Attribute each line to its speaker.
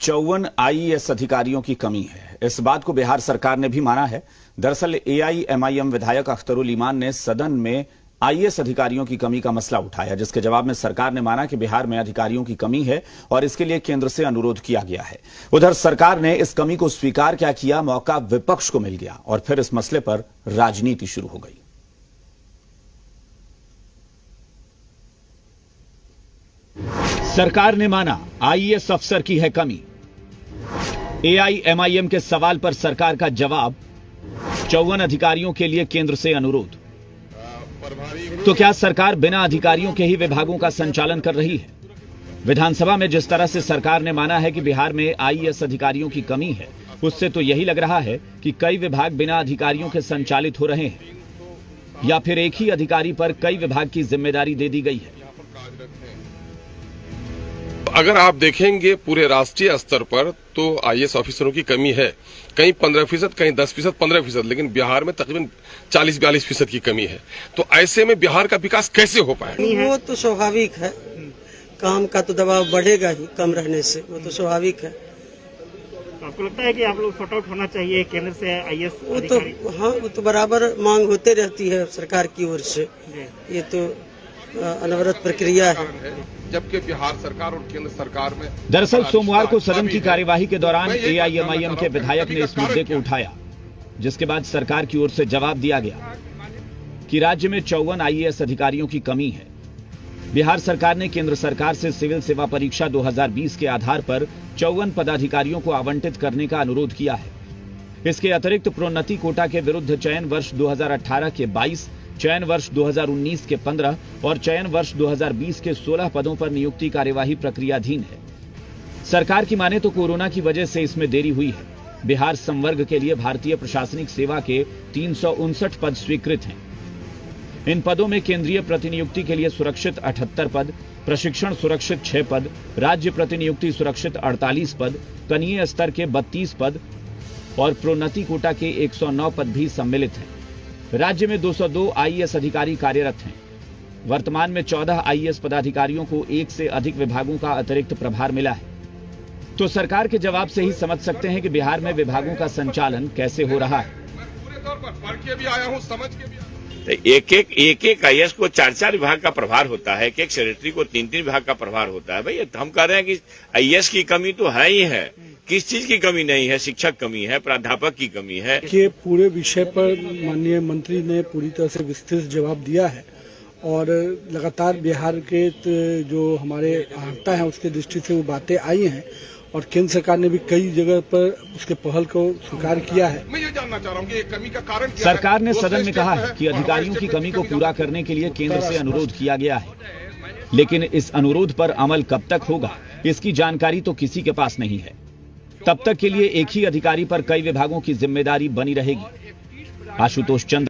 Speaker 1: 54 IAS अधिकारियों की कमी है। इस बात को बिहार सरकार ने भी माना है। दरअसल एआईएमआईएम विधायक अख्तरुल ईमान ने सदन में आईएएस अधिकारियों की कमी का मसला उठाया, जिसके जवाब में सरकार ने माना कि बिहार में अधिकारियों की कमी है और इसके लिए केंद्र से अनुरोध किया गया है। उधर सरकार ने इस कमी को स्वीकार क्या किया, मौका विपक्ष को मिल गया और फिर इस मसले पर राजनीति शुरू हो गई। सरकार ने माना आईएएस अफसर की है कमी। एआईएमआईएम के सवाल पर सरकार का जवाब, 54 अधिकारियों के लिए केंद्र से अनुरोध। तो क्या सरकार बिना अधिकारियों के ही विभागों का संचालन कर रही है? विधानसभा में जिस तरह से सरकार ने माना है कि बिहार में आईएएस अधिकारियों की कमी है, उससे तो यही लग रहा है कि कई विभाग बिना अधिकारियों के संचालित हो रहे हैं, या फिर एक ही अधिकारी पर कई विभाग की जिम्मेदारी दे दी गई है।
Speaker 2: अगर आप देखेंगे पूरे राष्ट्रीय स्तर पर तो आईएएस ऑफिसरों की कमी है, कहीं 15%, कहीं 10%, 15%, लेकिन बिहार में तकरीबन 40-42% की कमी है। तो ऐसे में बिहार का विकास कैसे हो पाएगा?
Speaker 3: वो तो स्वाभाविक है, काम का तो दबाव बढ़ेगा ही कम रहने से, वो तो स्वाभाविक है।
Speaker 4: आपको लगता है कि आप लोग सॉर्ट आउट होना चाहिए केंद्र से आईएएस अधिकारी?
Speaker 3: वो तो बराबर मांग होते रहती है सरकार की ओर से, ये तो अनवरत प्रक्रिया है।
Speaker 2: जबकि बिहार सरकार और केंद्र सरकार में
Speaker 1: दरअसल सोमवार को सदन की कार्यवाही के दौरान एआईएमआईएम के विधायक ने इस मुद्दे को उठाया, जिसके बाद सरकार की ओर से जवाब दिया गया कि राज्य में 54 आईएएस अधिकारियों की कमी है। बिहार सरकार ने केंद्र सरकार से सिविल सेवा परीक्षा 2020 के आधार पर 54 पदाधिकारियों को आवंटित करने का अनुरोध किया है। इसके अतिरिक्त प्रोन्नति कोटा के विरुद्ध चयन वर्ष 2018 के 22, चयन वर्ष 2019 के 15 और चयन वर्ष 2020 के 16 पदों पर नियुक्ति कार्यवाही प्रक्रियाधीन है। सरकार की माने तो कोरोना की वजह से इसमें देरी हुई है। बिहार संवर्ग के लिए भारतीय प्रशासनिक सेवा के 359 पद स्वीकृत हैं। इन पदों में केंद्रीय प्रतिनियुक्ति के लिए सुरक्षित 78 पद, प्रशिक्षण सुरक्षित 6 पद, राज्य प्रतिनियुक्ति सुरक्षित 48 पद, कनीय स्तर के 32 पद और प्रोन्नति कोटा के 109 पद भी सम्मिलित हैं। राज्य में 202 आईएएस अधिकारी कार्यरत हैं। वर्तमान में 14 आईएएस पदाधिकारियों को एक से अधिक विभागों का अतिरिक्त प्रभार मिला है। तो सरकार के जवाब से ही समझ सकते हैं कि बिहार में विभागों का संचालन कैसे हो रहा है।
Speaker 5: एक आईएएस को 4-4 विभाग का प्रभार होता है, एक सेक्रेटरी को 3-3 विभाग का प्रभार होता है। भाई हम कह रहे हैं कि आईएएस की कमी तो है ही है, किस चीज की कमी नहीं है? शिक्षक कमी है, प्राध्यापक की कमी है।
Speaker 6: कि पूरे विषय पर माननीय मंत्री ने पूरी तरह से विस्तृत जवाब दिया है और लगातार बिहार के जो हमारे आंकड़ा है उसके दृष्टि से वो बातें आई हैं और केंद्र सरकार ने भी कई जगह पर उसके पहल को स्वीकार किया है।
Speaker 2: मैं ये जानना चाह रहा हूँ कि कमी का कारण क्या है?
Speaker 1: सरकार ने सदन में कहा है कि अधिकारियों की कमी को पूरा करने के लिए केंद्र से अनुरोध किया गया है, लेकिन इस अनुरोध पर अमल कब तक होगा, इसकी जानकारी तो किसी के पास नहीं है। तब तक के लिए एक ही अधिकारी पर कई विभागों की जिम्मेदारी बनी रहेगी। आशुतोष चंद्र।